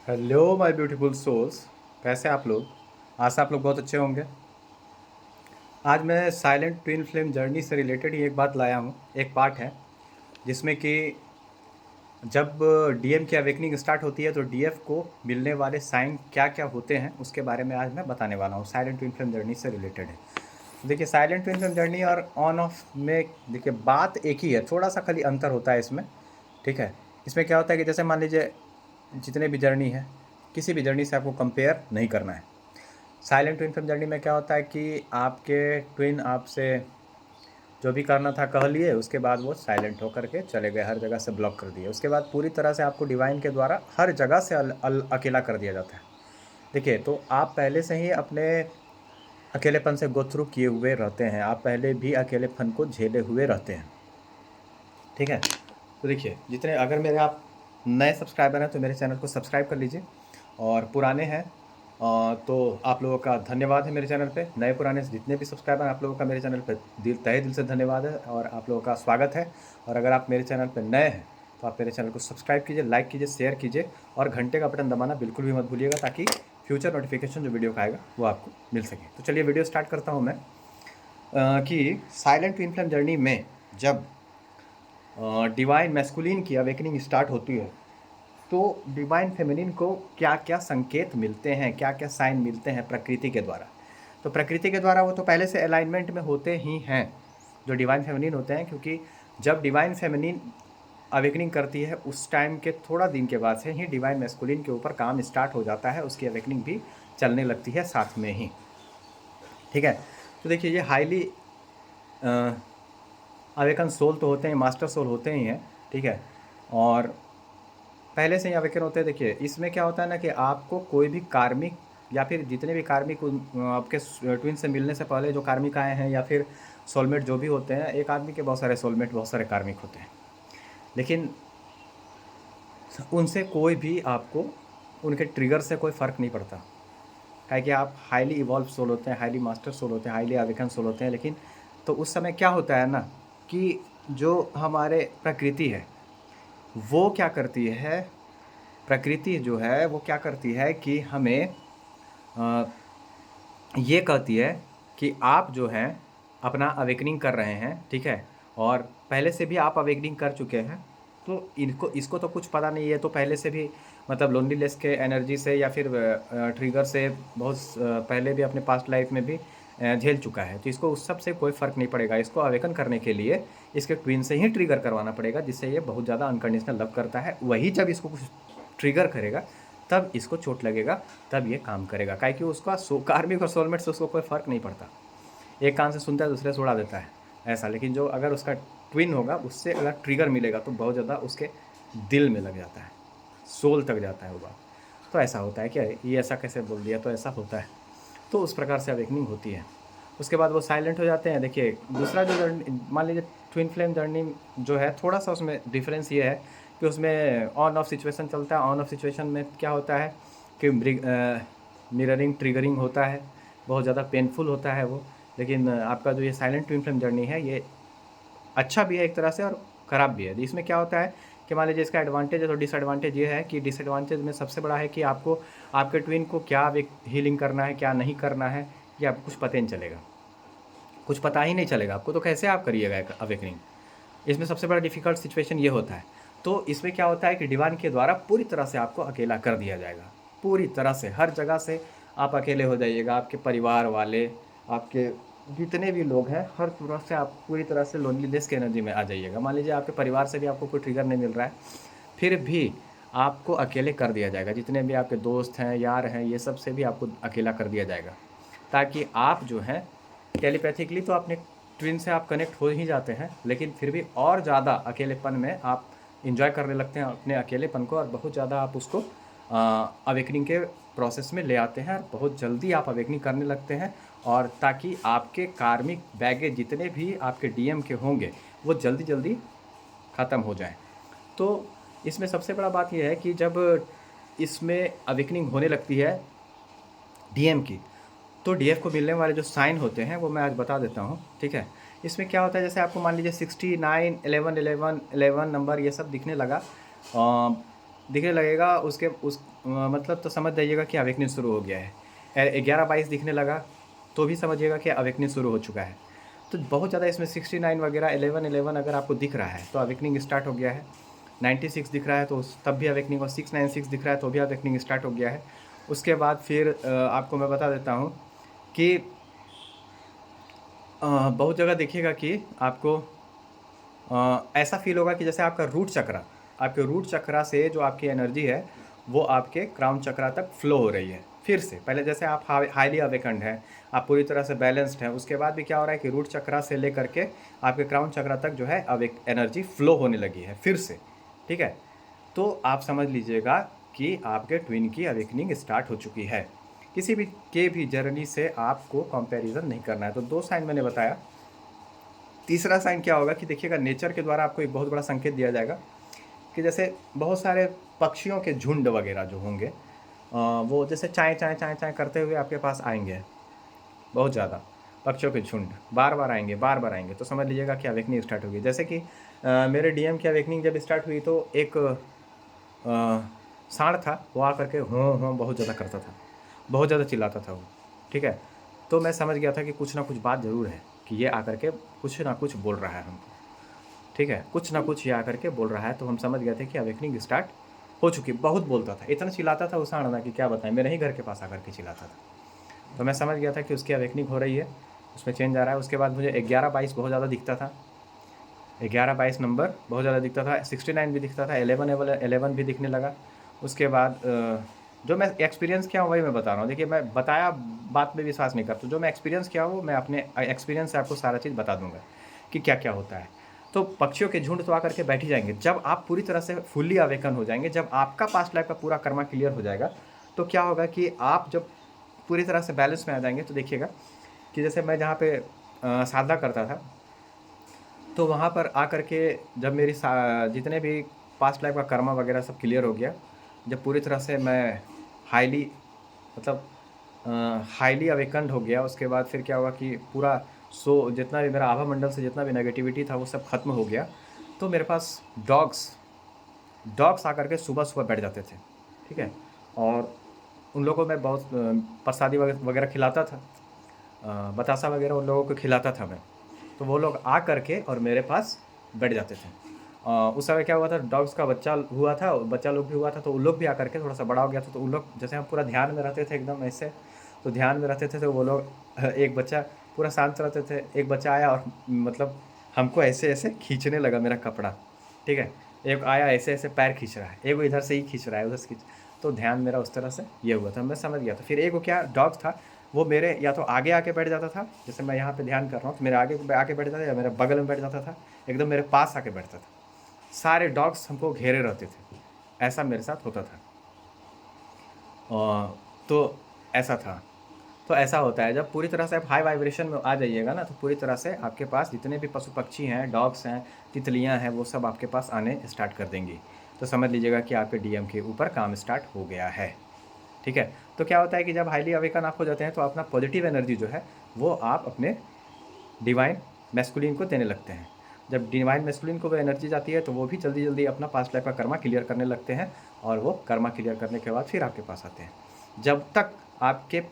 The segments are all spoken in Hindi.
Hello my beautiful souls. कैसे आप लोग? आशा आप लोग बहुत अच्छे होंगे। आज मैं साइलेंट ट्विन फ्लेम जर्नी से रिलेटेड ही एक बात लाया हूँ। एक पार्ट है जिसमें कि जब डीएम की अवेकनिंग स्टार्ट होती है तो डीएफ को मिलने वाले साइन क्या क्या होते हैं उसके बारे में आज मैं बताने वाला हूँ। साइलेंट ट्विन फ्लेम जर्नी से रिलेटेड है। तो देखिए, साइलेंट ट्विन फ्लेम जर्नी और ऑन ऑफ में देखिए बात एक ही है, थोड़ा सा खाली अंतर होता है इसमें। ठीक है। इसमें क्या होता है कि जैसे मान लीजिए जितने भी जर्नी है, किसी भी जर्नी से आपको कंपेयर नहीं करना है। साइलेंट ट्विन फ्लेम जर्नी में क्या होता है कि आपके ट्विन आपसे जो भी करना था कह लिए, उसके बाद वो साइलेंट होकर के चले गए, हर जगह से ब्लॉक कर दिए। उसके बाद पूरी तरह से आपको डिवाइन के द्वारा हर जगह से अकेला कर दिया जाता है। देखिए, तो आप पहले से ही अपने अकेलेपन से गो थ्रू किए हुए रहते हैं, आप पहले भी अकेलेपन को झेले हुए रहते हैं। ठीक है। तो देखिए, जितने अगर मेरे आप नए सब्सक्राइबर हैं तो मेरे चैनल को सब्सक्राइब कर लीजिए, और पुराने हैं तो आप लोगों का धन्यवाद है मेरे चैनल पे। नए पुराने जितने भी सब्सक्राइबर हैं, आप लोगों का मेरे चैनल पे तहे दिल से धन्यवाद है और आप लोगों का स्वागत है। और अगर आप मेरे चैनल पे नए हैं तो आप मेरे चैनल को सब्सक्राइब कीजिए, लाइक कीजिए, शेयर कीजिए, और घंटे का बटन दबाना बिल्कुल भी मत भूलिएगा, ताकि फ्यूचर नोटिफिकेशन जो वीडियो का आएगा वो आपको मिल सके। तो चलिए वीडियो स्टार्ट करता हूँ मैं। कि साइलेंट ट्विन फ्लेम जर्नी में जब डिवाइन मैस्कुलिन की अवेकनिंग स्टार्ट होती है तो डिवाइन फेमिनिन को क्या क्या संकेत मिलते हैं, क्या क्या साइन मिलते हैं प्रकृति के द्वारा। तो प्रकृति के द्वारा वो तो पहले से अलाइनमेंट में होते ही हैं जो डिवाइन फेमिनिन होते हैं, क्योंकि जब डिवाइन फेमिनिन अवेकनिंग करती है उस टाइम के थोड़ा दिन के बाद से ही डिवाइन मैस्कुलिन के ऊपर काम स्टार्ट हो जाता है, उसकी अवेकनिंग भी चलने लगती है साथ में ही। ठीक है। तो देखिए, ये हाईली अवेकन सोल तो होते हैं, मास्टर सोल होते ही हैं। ठीक है। और पहले से ही अवेकन होते हैं। देखिए, इसमें क्या होता है ना कि आपको कोई भी कार्मिक या फिर जितने भी कार्मिक आपके ट्विन से मिलने से पहले जो कार्मिक आए हैं या फिर सोलमेट जो भी होते हैं, एक आदमी के बहुत सारे सोलमेट, बहुत सारे कार्मिक होते हैं, लेकिन उनसे कोई भी आपको उनके ट्रिगर से कोई फ़र्क नहीं पड़ता। है कि आप हाईली इवॉल्व सोल होते हैं, हाईली मास्टर सोल होते हैं, हाईली अवेकन सोल होते हैं, लेकिन तो उस समय क्या होता है ना कि जो हमारे प्रकृति है वो क्या करती है, प्रकृति जो है वो क्या करती है कि हमें ये कहती है कि आप जो हैं अपना अवेकनिंग कर रहे हैं। ठीक है। और पहले से भी आप अवेकनिंग कर चुके हैं, तो इसको तो कुछ पता नहीं है, तो पहले से भी मतलब लोनलीनेस के एनर्जी से या फिर ट्रिगर से बहुत पहले भी अपने पास्ट लाइफ में भी झेल चुका है, तो इसको उस सब से कोई फ़र्क नहीं पड़ेगा। इसको अवेकन करने के लिए इसके ट्विन से ही ट्रिगर करवाना पड़ेगा, जिससे ये बहुत ज़्यादा अनकंडीशनल लव करता है। वही जब इसको कुछ ट्रिगर करेगा तब इसको चोट लगेगा, तब ये काम करेगा। काहे कि उसका कार्मिक और सोलमेट से उसको कोई फ़र्क नहीं पड़ता, एक कान से सुनता है दूसरे से उड़ा देता है ऐसा। लेकिन जो अगर उसका ट्विन होगा उससे अगर ट्रिगर मिलेगा तो बहुत ज़्यादा उसके दिल में लग जाता है, सोल तक जाता है वो बात। तो ऐसा होता है क्या, ये ऐसा कैसे बोल दिया, तो ऐसा होता है। तो उस प्रकार से अवेकनिंग होती है। उसके बाद वो साइलेंट हो जाते हैं। देखिए, दूसरा जो जर्नी मान लीजिए ट्विन फ्लेम जर्नी जो है, थोड़ा सा उसमें डिफरेंस ये है कि उसमें ऑन ऑफ सिचुएशन चलता है। ऑन ऑफ सिचुएशन में क्या होता है कि मिररिंग ट्रिगरिंग होता है, बहुत ज़्यादा पेनफुल होता है वो। लेकिन आपका जो ये साइलेंट ट्विन फ्लेम जर्नी है ये अच्छा भी है एक तरह से और ख़राब भी है। इसमें क्या होता है कि मान लीजिए इसका एडवांटेज है तो डिसएडवांटेज ये है कि डिसएडवांटेज में सबसे बड़ा है कि आपको आपके ट्विन को क्या हीलिंग करना है, क्या नहीं करना है, ये आपको कुछ पता ही नहीं चलेगा, कुछ पता ही नहीं चलेगा आपको, तो कैसे आप करिएगा अवेकनिंग। इसमें सबसे बड़ा डिफ़िकल्ट सिचुएशन ये होता है। तो इसमें क्या होता है कि डिवाइन के द्वारा पूरी तरह से आपको अकेला कर दिया जाएगा, पूरी तरह से हर जगह से आप अकेले हो जाइएगा। आपके परिवार वाले, आपके जितने भी लोग हैं, हर तरह से आप पूरी तरह से लोनलीनेस की एनर्जी में आ जाइएगा। मान लीजिए आपके परिवार से भी आपको कोई ट्रिगर नहीं मिल रहा है, फिर भी आपको अकेले कर दिया जाएगा। जितने भी आपके दोस्त हैं, यार हैं, ये सब से भी आपको अकेला कर दिया जाएगा, ताकि आप जो हैं टेलीपैथिकली तो अपने ट्विन से आप कनेक्ट हो ही जाते हैं, लेकिन फिर भी और ज़्यादा अकेलेपन में आप इंजॉय करने लगते हैं अपने अकेलेपन को, और बहुत ज़्यादा आप उसको अवेकनिंग के प्रोसेस में ले आते हैं, और बहुत जल्दी आप अवेकनिंग करने लगते हैं। और ताकि आपके कार्मिक बैगेज जितने भी आपके डीएम के होंगे वो जल्दी जल्दी ख़त्म हो जाएं। तो इसमें सबसे बड़ा बात यह है कि जब इसमें अवेकनिंग होने लगती है डीएम की, तो डीएफ को मिलने वाले जो साइन होते हैं वो मैं आज बता देता हूँ। ठीक है। इसमें क्या होता है, जैसे आपको मान लीजिए 69, 11, 11, 11 नंबर ये सब दिखने लगा दिखने लगेगा उसके मतलब तो समझ जाइएगा कि अवेकनिंग शुरू हो गया है। 11-22 दिखने लगा तो भी समझिएगा कि अवेकनिंग शुरू हो चुका है। तो बहुत ज़्यादा इसमें 69 वगैरह 11-11 अगर आपको दिख रहा है तो अवेकनिंग स्टार्ट हो गया है। 96 दिख रहा है तो तब भी अवेकनिंग, और 696 दिख रहा है तो भी अवेकनिंग स्टार्ट हो गया है। उसके बाद फिर आपको मैं बता देता हूँ कि बहुत जगह देखिएगा कि आपको ऐसा फील होगा कि जैसे आपका रूट चक्रा, आपके रूट चक्रा से जो आपकी एनर्जी है वो आपके क्राउन चक्रा तक फ्लो हो रही है फिर से। पहले जैसे आप हाईली अवेकन्ड हैं, आप पूरी तरह से बैलेंस्ड हैं, उसके बाद भी क्या हो रहा है कि रूट चक्रा से लेकर के आपके क्राउन चक्रा तक जो है अवेक एनर्जी फ्लो होने लगी है फिर से, ठीक है। तो आप समझ लीजिएगा कि आपके ट्विन की अवेकनिंग स्टार्ट हो चुकी है। किसी भी जर्नी से आपको कंपैरिजन नहीं करना है। तो 2 साइन मैंने बताया। तीसरा साइन क्या होगा कि देखिएगा, नेचर के द्वारा आपको एक बहुत बड़ा संकेत दिया जाएगा कि जैसे बहुत सारे पक्षियों के झुंड वगैरह जो होंगे वो जैसे चाय चाय चाय चाय करते हुए आपके पास आएंगे। बहुत ज़्यादा पक्षियों के झुंड बार बार आएंगे, बार बार आएंगे, तो समझ लीजिएगा कि अवेकनिंग स्टार्ट होगी। जैसे कि मेरे डीएम की अवेकनिंग जब स्टार्ट हुई तो एक सांड था, वो आकर के हों बहुत ज़्यादा करता था, बहुत ज़्यादा चिल्लाता था वो, ठीक है। तो मैं समझ गया था कि कुछ ना कुछ बात ज़रूर है कि ये आकर के कुछ ना कुछ बोल रहा है हमको, ठीक है, कुछ ना कुछ ये आकर के बोल रहा है। तो हम समझ गए थे कि अवेकनिंग स्टार्ट हो चुकी। बहुत बोलता था, इतना चिल्लाता था वो सांड ना कि क्या बताएं, मेरे ही घर के पास आकर के चिल्लाता था। तो मैं समझ गया था कि उसकी अवेकनिंग हो रही है, उसमें चेंज आ रहा है। उसके बाद मुझे 11-22 बहुत ज़्यादा दिखता था, 11-22 नंबर बहुत ज़्यादा दिखता था, 69 भी दिखता था, 11 भी दिखने लगा। उसके बाद जो मैं एक्सपीरियंस किया हूँ वही मैं बता रहा हूँ। देखिए, मैं बताया बात में विश्वास नहीं करता, जो मैं एक्सपीरियंस किया हूँ मैं अपने एक्सपीरियंस से आपको सारा चीज़ बता दूंगा कि क्या क्या होता है। तो पक्षियों के झुंड तो आकर के बैठ ही जाएंगे जब आप पूरी तरह से फुल्ली अवेकन हो जाएंगे, जब आपका पास्ट लाइफ का पूरा कर्मा क्लियर हो जाएगा। तो क्या होगा कि आप जब पूरी तरह से बैलेंस में आ जाएंगे तो देखिएगा कि जैसे मैं जहाँ पे साधना करता था, तो वहाँ पर आकर के जब मेरी जितने भी पास्ट लाइफ का कर्मा वगैरह सब क्लियर हो गया, जब पूरी तरह से मैं हाईली मतलब हाईली अवेकन्ड हो गया, उसके बाद फिर क्या हुआ कि पूरा जितना भी मेरा आभा मंडल से जितना भी नेगेटिविटी था वो सब खत्म हो गया। तो मेरे पास डॉग्स डॉग्स आकर के सुबह सुबह बैठ जाते थे, ठीक है। और उन लोगों को मैं बहुत प्रसादी वगैरह खिलाता था, बतासा वगैरह उन लोगों को खिलाता था मैं। तो वो लोग आ करके और मेरे पास बैठ जाते थे। उस समय क्या हुआ था, डॉग्स का बच्चा हुआ था, बच्चा लोग भी हुआ था, तो उन लोग भी आकर के थोड़ा सा बड़ा हो गया था। तो उन लोग जैसे हम पूरा ध्यान में रहते थे एकदम ऐसे, तो ध्यान में रहते थे तो वो लोग एक बच्चा पूरा शांत रहते थे, एक बच्चा आया और मतलब हमको ऐसे ऐसे खींचने लगा मेरा कपड़ा, ठीक है। एक आया ऐसे ऐसे पैर खींच रहा है, एक वो इधर से ही खींच रहा है, उधर से खींच। तो ध्यान मेरा उस तरह से ये हुआ था, मैं समझ गया था। फिर एक वो क्या डॉग था, वो मेरे या तो आगे आके बैठ जाता था, जैसे मैं यहाँ पे ध्यान कर रहा हूँ तो मेरे आगे आके बैठ जाता था, या मेरे बगल में बैठ जाता था, एकदम मेरे पास आके बैठता था। सारे डॉग्स हमको घेरे रहते थे, ऐसा मेरे साथ होता था। तो ऐसा था। तो ऐसा होता है जब पूरी तरह से आप हाई वाइब्रेशन में आ जाइएगा ना, तो पूरी तरह से आपके पास जितने भी पशु पक्षी हैं, डॉग्स हैं, तितलियां हैं, वो सब आपके पास आने स्टार्ट कर देंगी। तो समझ लीजिएगा कि आपके डीएम के ऊपर काम स्टार्ट हो गया है, ठीक है। तो क्या होता है कि जब हाईली अवेकन आप हो जाते हैं तो अपना पॉजिटिव एनर्जी जो है वो आप अपने डिवाइन मैस्कुलिन को देने लगते हैं। जब डिवाइन मैस्कुलिन को वो एनर्जी जाती है तो वो भी जल्दी जल्दी अपना पास्ट लाइफ का कर्मा क्लियर करने लगते हैं, और वो कर्मा क्लियर करने के बाद फिर आपके पास आते हैं। जब तक आपके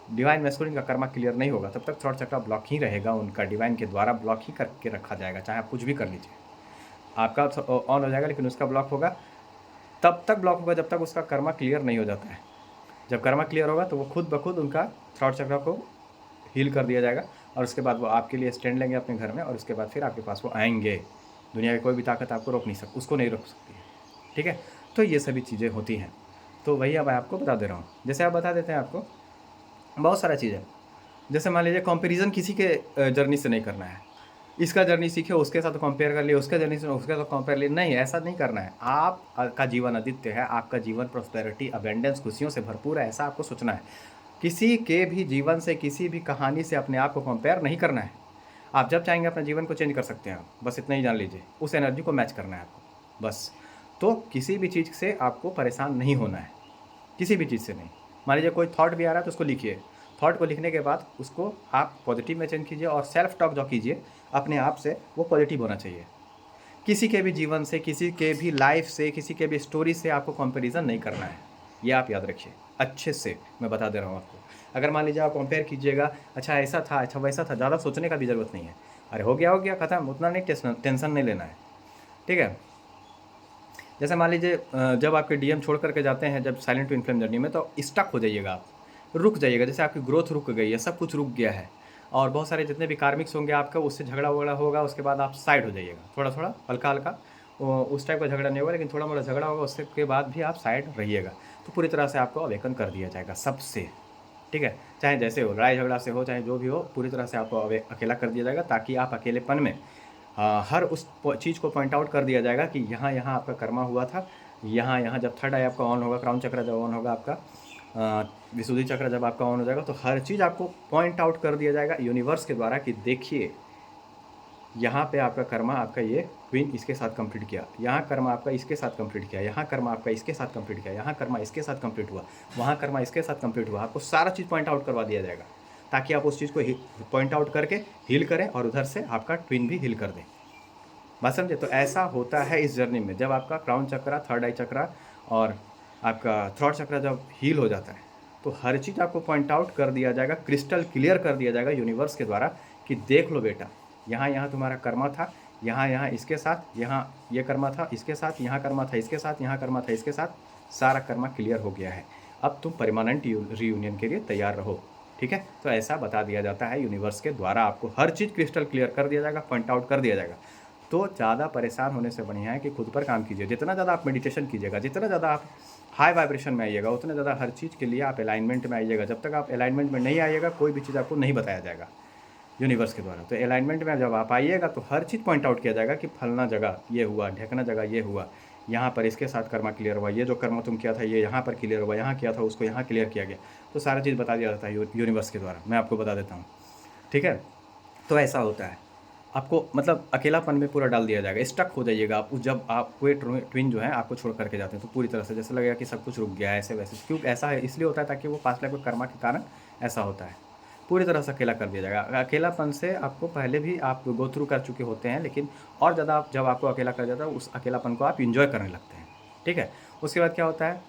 डिवाइन मैस्कुलिन का कर्मा क्लियर नहीं होगा तब तक थ्रॉट चक्रा ब्लॉक ही रहेगा, उनका डिवाइन के द्वारा ब्लॉक ही करके रखा जाएगा, चाहे आप कुछ भी कर लीजिए। आपका ऑन हो जाएगा लेकिन उसका ब्लॉक होगा, तब तक ब्लॉक होगा जब तक उसका कर्मा क्लियर नहीं हो जाता है। जब कर्मा क्लियर होगा तो वो खुद ब खुद उनका थ्रॉट चक्र को हील कर दिया जाएगा, और उसके बाद वो आपके लिए स्टैंड लेंगे अपने घर में, और उसके बाद फिर आपके पास वो आएंगे। दुनिया की कोई भी ताकत आपको रोक नहीं सकती, उसको नहीं रोक सकती है, ठीक है। तो ये सभी चीज़ें होती हैं। तो वही अब मैं आपको बता दे रहा हूँ, जैसे आप बता देते हैं आपको बहुत सारा चीज़ है। जैसे मान लीजिए कंपैरिजन किसी के जर्नी से नहीं करना है, इसका जर्नी सीखे उसके साथ कंपेयर कर लिए, उसका जर्नी से उसके साथ कंपेयर लिए, नहीं, ऐसा नहीं करना है। आपका जीवन आदित्य है, आपका जीवन प्रोस्पेरिटी अबेंडेंस खुशियों से भरपूर है, ऐसा आपको सोचना है। किसी के भी जीवन से, किसी भी कहानी से अपने आप को कंपेयर नहीं करना है। आप जब चाहेंगे अपने जीवन को चेंज कर सकते हैं, आप बस इतना ही जान लीजिए, उस एनर्जी को मैच करना है आपको बस। तो किसी भी चीज़ से आपको परेशान नहीं होना है, किसी भी चीज़ से नहीं। मान लीजिए कोई थॉट भी आ रहा है तो उसको लिखिए, थॉट को लिखने के बाद उसको आप पॉजिटिव में चेंज कीजिए, और सेल्फ टॉक जो कीजिए अपने आप से वो पॉजिटिव होना चाहिए। किसी के भी जीवन से, किसी के भी लाइफ से, किसी के भी स्टोरी से आपको कंपैरिजन नहीं करना है। ये आप याद रखिए अच्छे से, मैं बता दे रहा हूँ आपको। अगर मान लीजिए आप कंपेयर कीजिएगा, अच्छा ऐसा था, अच्छा वैसा था, ज़्यादा सोचने का भी ज़रूरत नहीं है। अरे हो गया ख़त्म, उतना नहीं टेंशन नहीं लेना है, ठीक है। जैसे मान लीजिए जब आपके डीएम छोड़ करके जाते हैं, जब साइलेंट टू इन्फ्लेम जर्नी में, तो स्टक हो जाइएगा आप, रुक जाइएगा। जैसे आपकी ग्रोथ रुक गई है, सब कुछ रुक गया है, और बहुत सारे जितने भी कार्मिक्स होंगे आपका, उससे झगड़ा वगड़ा होगा, उसके बाद आप साइड हो जाइएगा, थोड़ा थोड़ा हल्का हल्का। उस टाइप का झगड़ा नहीं होगा, लेकिन थोड़ा मोड़ा झगड़ा होगा, उसके बाद भी आप साइड रहिएगा। तो पूरी तरह से आपको अवेकन कर दिया जाएगा सबसे, ठीक है। चाहे जैसे हो, लड़ाई झगड़ा से हो, चाहे जो भी हो, पूरी तरह से आपको अकेला कर दिया जाएगा, ताकि आप अकेलेपन में हर उस चीज़ को पॉइंट आउट कर दिया जाएगा कि यहाँ यहाँ आपका कर्मा हुआ था, यहाँ यहाँ जब थर्ड आई आपका ऑन होगा, क्राउन चक्र जब ऑन होगा आपका, विशुद्धि चक्र जब आपका ऑन हो जाएगा, तो हर चीज़ आपको पॉइंट आउट कर दिया जाएगा यूनिवर्स के द्वारा कि देखिए यहाँ पे आपका कर्मा, आपका ये ट्विन इसके साथ कंप्लीट किया, यहाँ कर्मा आपका इसके साथ कंप्लीट किया, यहाँ कर्मा आपका इसके साथ कंप्लीट किया, यहाँ कर्मा इसके साथ कंप्लीट हुआ, वहाँ कर्मा इसके साथ कंप्लीट हुआ। आपको सारा चीज़ पॉइंट आउट करवा दिया जाएगा, ताकि आप उस चीज़ को पॉइंट आउट करके हील करें, और उधर से आपका ट्विन भी हील कर दें। बात समझे? तो ऐसा होता है इस जर्नी में, जब आपका क्राउन चक्रा, थर्ड आई चक्रा और आपका थ्रॉट चक्रा जब हील हो जाता है, तो हर चीज़ आपको पॉइंट आउट कर दिया जाएगा, क्रिस्टल क्लियर कर दिया जाएगा यूनिवर्स के द्वारा कि देख लो बेटा, यहाँ यहाँ तुम्हारा कर्मा था, यहाँ यहाँ इसके साथ, यहाँ ये कर्मा था इसके साथ, यहाँ कर्मा था इसके साथ, यहाँ कर्मा था इसके साथ, सारा कर्मा क्लियर हो गया है, अब तुम परमानेंट रीयूनियन के लिए तैयार रहो, ठीक है। तो ऐसा बता दिया जाता है यूनिवर्स के द्वारा, आपको हर चीज़ क्रिस्टल क्लियर कर दिया जाएगा, पॉइंट आउट कर दिया जाएगा। तो ज़्यादा परेशान होने से बढ़िया है कि खुद पर काम कीजिए। जितना ज़्यादा आप मेडिटेशन कीजिएगा, जितना ज़्यादा आप हाई वाइब्रेशन में आइएगा, उतना ज़्यादा हर चीज़ के लिए आप अलाइनमेंट में आइएगा। जब तक आप अलाइनमेंट में नहीं आइएगा, कोई भी चीज़ आपको नहीं बताया जाएगा यूनिवर्स के द्वारा। तो अलाइनमेंट में जब आप आइएगा, तो हर चीज़ पॉइंट आउट किया जाएगा कि फलना जगह ये हुआ, ढेकना जगह ये हुआ, यहाँ पर इसके साथ कर्मा क्लियर हुआ, ये जो कर्म तुम किया था ये यहाँ पर क्लियर हुआ, यहाँ किया था उसको यहाँ क्लियर किया गया। तो सारा चीज़ बता दिया जाता है यूनिवर्स के द्वारा। मैं आपको बता देता हूँ, ठीक है। तो ऐसा होता है, आपको मतलब अकेलापन में पूरा डाल दिया जाएगा, स्टक हो जाइएगा आप। जब आप कोई ट्विन जो है आपको छोड़ करके जाते हैं, तो पूरी तरह से जैसे लगेगा कि सब कुछ रुक गया है, ऐसे वैसे। क्यों ऐसा है? इसलिए होता है ताकि वो पास्ट लाइफ के कर्मा के कारण ऐसा होता है, पूरी तरह से अकेला कर दिया जाएगा। अकेलापन से आपको पहले भी आप गो थ्रू कर चुके होते हैं, लेकिन और ज़्यादा आप जब आपको अकेला कर जाता है, उस अकेलापन को आप इंजॉय करने लगते हैं, ठीक है। उसके बाद क्या होता है,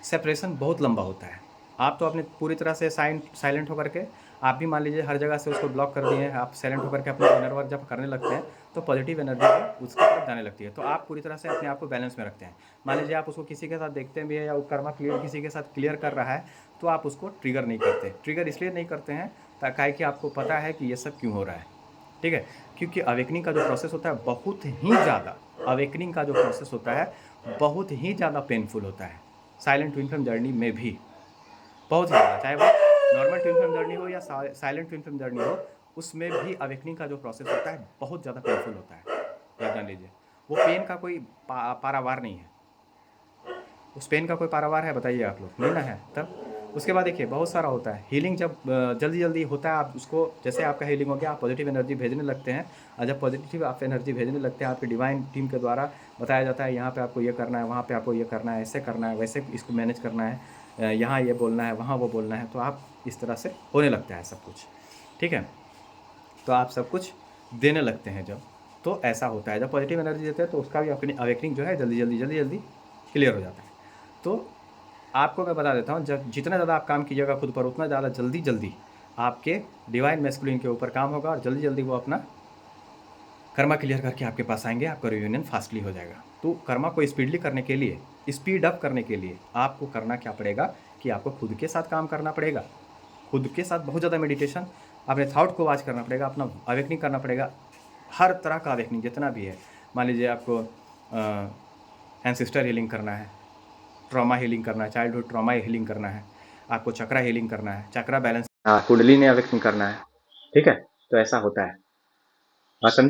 सेपरेशन बहुत लंबा होता है। आप तो अपने पूरी तरह से साइलेंट होकर के, आप भी मान लीजिए हर जगह से उसको ब्लॉक कर दिए हैं, आप साइलेंट होकर के अपना इनर वर्क जब करने लगते हैं, तो पॉजिटिव एनर्जी भी उसकी तरफ जाने लगती है। तो आप पूरी तरह से अपने आप को बैलेंस में रखते हैं। मान लीजिए आप उसको किसी के साथ देखते भी है, या वो कर्मा क्लियर किसी के साथ क्लियर कर रहा है, तो आप उसको ट्रिगर नहीं करते। ट्रिगर इसलिए नहीं करते हैं ताकि कि आपको पता है कि ये सब क्यों हो रहा है, ठीक है। क्योंकि अवेकनिंग का जो प्रोसेस होता है बहुत ही ज़्यादा, अवेकनिंग का जो प्रोसेस होता है बहुत ही ज़्यादा पेनफुल होता है। साइलेंट ट्विन फ्लेम जर्नी में भी बहुत ज़्यादा, चाहे वो नॉर्मल ट्विन फ्लेम जर्नी हो या साइलेंट ट्विन फ्लेम जर्नी हो, उसमें भी अवेकनिंग का जो प्रोसेस होता है बहुत ज़्यादा पेनफुल होता है। याद जान लीजिए, वो पेन का कोई पारावार नहीं है। उस पेन का कोई पारावार है बताइए आप लोग? नहीं ना है। तब उसके बाद देखिए बहुत सारा होता है हीलिंग। जब जल्दी जल्दी होता है, आप उसको, जैसे आपका हीलिंग हो गया, आप पॉजिटिव एनर्जी भेजने लगते हैं, और जब पॉजिटिव आप एनर्जी भेजने लगते हैं, आपकी डिवाइन टीम के द्वारा बताया जाता है यहाँ पे आपको ये करना है, वहाँ पे आपको ये करना है, ऐसे करना है, वैसे इसको मैनेज करना है, यहाँ ये बोलना है, वहाँ वो बोलना है, तो आप इस तरह से होने लगता है सब कुछ, ठीक है। तो आप सब कुछ देने लगते हैं जब, तो ऐसा होता है। जब पॉजिटिव एनर्जी देते हैं, तो उसका भी अपनी अवेकनिंग जो है जल्दी जल्दी क्लियर हो जाता है। तो आपको मैं बता देता हूँ, जब जितना ज़्यादा आप काम कीजिएगा खुद पर, उतना ज़्यादा जल्दी आपके डिवाइन मैस्कुलिन के ऊपर काम होगा, और जल्दी वो अपना कर्मा क्लियर करके आपके पास आएंगे, आपका रियूनियन फास्टली हो जाएगा। तो कर्मा को स्पीडली करने के लिए, स्पीड अप करने के लिए आपको करना क्या पड़ेगा कि आपको खुद के साथ काम करना पड़ेगा, खुद के साथ बहुत ज़्यादा मेडिटेशन, अपने थॉट को वॉच करना पड़ेगा, अपना अवेकनिंग करना पड़ेगा, हर तरह का अवेकनिंग जितना भी है। मान लीजिए आपको एंसेस्टर हीलिंग करना है, ट्रॉमा हीलिंग करना है, चाइल्डहुड ट्रॉमा हीलिंग करना है, आपको चक्रा हीलिंग करना है, चक्रा बैलेंस, कुंडली ने अवेकनिंग करना है, ठीक है। तो ऐसा होता है, बात समझे?